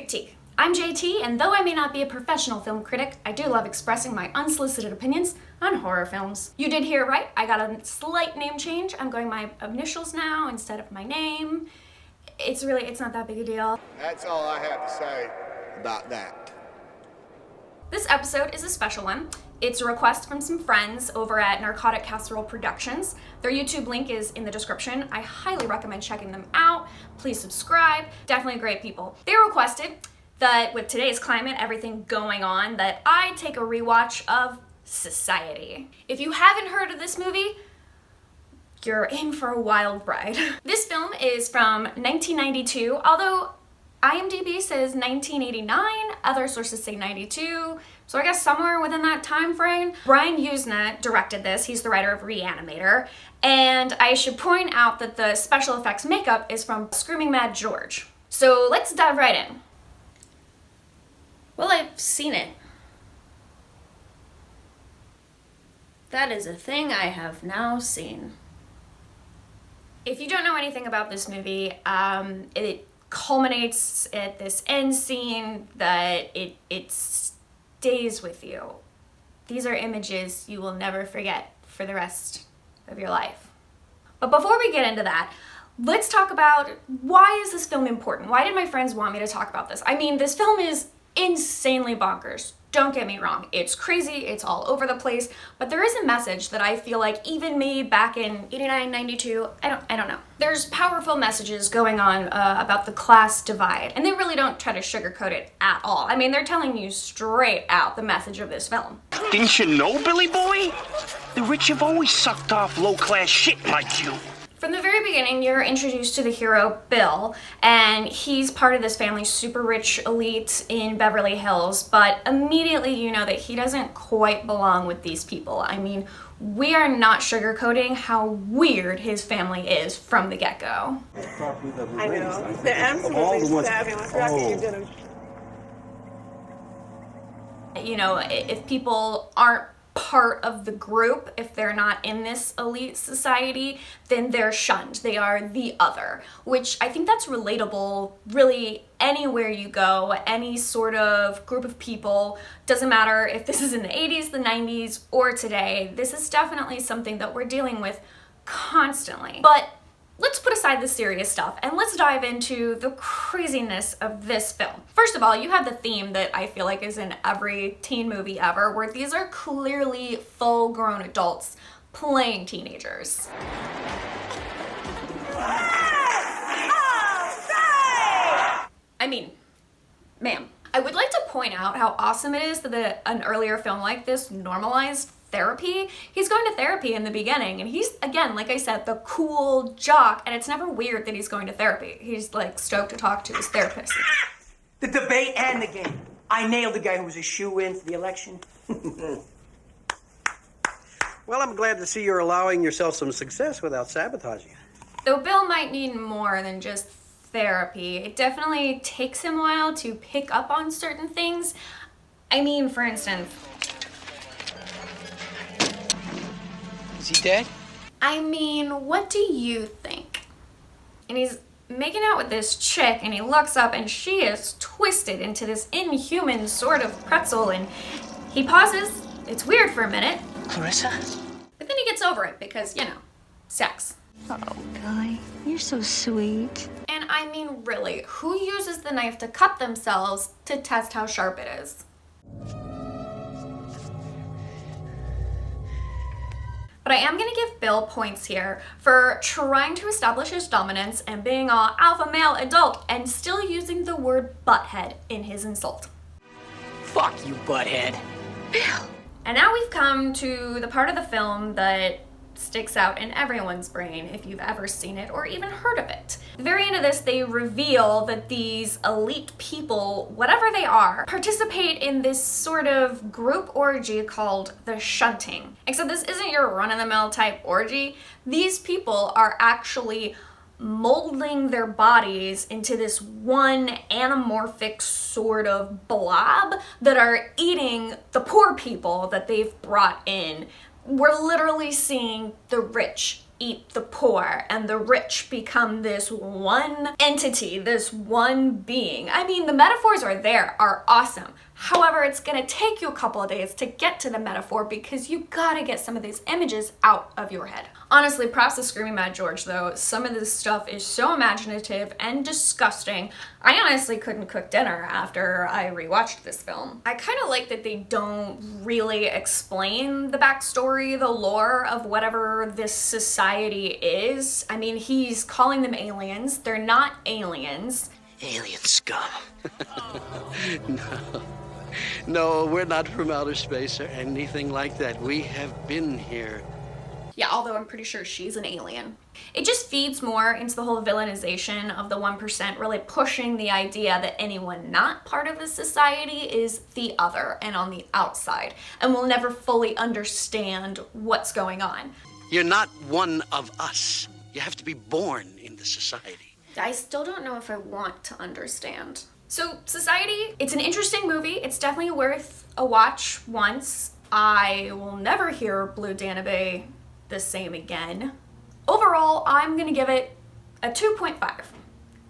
Critique. I'm JT, and though I may not be a professional film critic, I do love expressing my unsolicited opinions on horror films. You did hear right, I got a slight name change. I'm going my initials now instead of my name. It's not that big a deal. That's all I have to say about that. This episode is a special one. It's a request from some friends over at Narcotic Casserole Productions. Their YouTube link is in the description. I highly recommend checking them out. Please subscribe. Definitely great people. They requested that with today's climate, everything going on, that I take a rewatch of Society. If you haven't heard of this movie, you're in for a wild ride. This film is from 1992, although IMDb says 1989, other sources say 92, so I guess somewhere within that time frame. Brian Yuzna directed this. He's the writer of Reanimator, and I should point out that the special effects makeup is from Screaming Mad George. So let's dive right in. Well, I've seen it. That is a thing I have now seen. If you don't know anything about this movie, it culminates at this end scene that it stays with you. These are images you will never forget for the rest of your life. But before we get into that, let's talk about why is this film important? Why did my friends want me to talk about this? I mean, this film is insanely bonkers. Don't get me wrong, it's crazy, it's all over the place, but there is a message that I feel like even me back in 89, 92, I don't know. There's powerful messages going on about the class divide, and they really don't try to sugarcoat it at all. I mean, they're telling you straight out the message of this film. Didn't you know, Billy Boy? The rich have always sucked off low-class shit like you. From the very beginning, you're introduced to the hero, Bill, and he's part of this family's super rich elite in Beverly Hills, but immediately you know that he doesn't quite belong with these people. I mean, we are not sugarcoating how weird his family is from the get-go. I know. They're absolutely fabulous. Rocky, you did them. You know, if people aren't part of the group, if they're not in this elite society, then they're shunned. They are the other, which I think that's relatable really anywhere you go, any sort of group of people. Doesn't matter if this is in the 80s, the 90s, or today. This is definitely something that we're dealing with constantly. But let's put aside the serious stuff and let's dive into the craziness of this film. First of all, you have the theme that I feel like is in every teen movie ever, where these are clearly full-grown adults playing teenagers. I mean, ma'am. I would like to point out how awesome it is that an earlier film like this normalized therapy. He's going to therapy in the beginning, and he's, again, like I said, the cool jock, and it's never weird that he's going to therapy. He's like stoked to talk to his therapist. The debate and the game. I nailed the guy who was a shoo-in for the election. Well, I'm glad to see you're allowing yourself some success without sabotaging it. Though Bill might need more than just therapy, it definitely takes him a while to pick up on certain things. I mean, for instance, Is he dead? I mean, what do you think? And he's making out with this chick, and he looks up, and she is twisted into this inhuman sort of pretzel, and he pauses. It's weird for a minute. Clarissa? But then he gets over it because, you know, sex. Oh, Billy, you're so sweet. And I mean, really, who uses the knife to cut themselves to test how sharp it is? But I am going to give Bill points here for trying to establish his dominance and being an alpha male adult and still using the word butthead in his insult. Fuck you, butthead. Bill! And now we've come to the part of the film that sticks out in everyone's brain if you've ever seen it or even heard of it. At the very end of this, they reveal that these elite people, whatever they are, participate in this sort of group orgy called the shunting. Except this isn't your run-of-the-mill type orgy. These people are actually molding their bodies into this one anamorphic sort of blob that are eating the poor people that they've brought in. We're literally seeing the rich eat the poor and the rich become this one entity, this one being. I mean, the metaphors are awesome. However, it's gonna take you a couple of days to get to the metaphor because you gotta get some of these images out of your head. Honestly, props to Screaming Mad George though. Some of this stuff is so imaginative and disgusting. I honestly couldn't cook dinner after I rewatched this film. I kind of like that they don't really explain the backstory, the lore of whatever this society is. I mean, he's calling them aliens. They're not aliens. Alien scum. No, we're not from outer space or anything like that. We have been here. Yeah, although I'm pretty sure she's an alien. It just feeds more into the whole villainization of the 1%, really pushing the idea that anyone not part of the society is the other and on the outside, and will never fully understand what's going on. You're not one of us. You have to be born in the society. I still don't know if I want to understand. So, Society, it's an interesting movie. It's definitely worth a watch once. I will never hear Blue Danube the same again. Overall, I'm gonna give it a 2.5.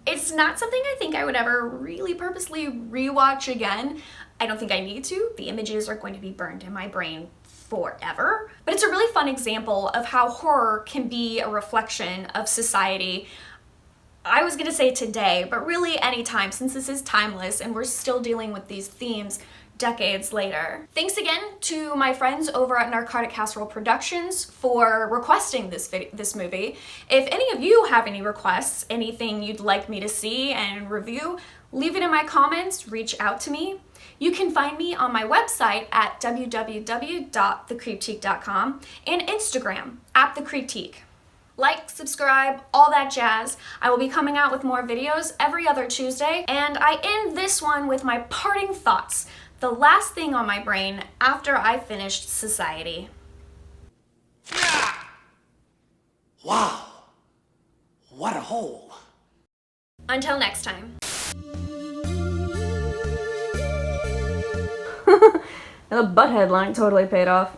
It's not something I think I would ever really purposely rewatch again. I don't think I need to. The images are going to be burned in my brain forever. But it's a really fun example of how horror can be a reflection of society. I was gonna say today, but really anytime, since this is timeless and we're still dealing with these themes decades later. Thanks again to my friends over at Narcotic Casserole Productions for requesting this movie. If any of you have any requests, anything you'd like me to see and review, leave it in my comments, reach out to me. You can find me on my website at www.thecreeptique.com and Instagram at thecreeptique. Like, subscribe, all that jazz. I will be coming out with more videos every other Tuesday, and I end this one with my parting thoughts. The last thing on my brain after I finished Society. Wow. What a hole. Until next time. The butt headline totally paid off.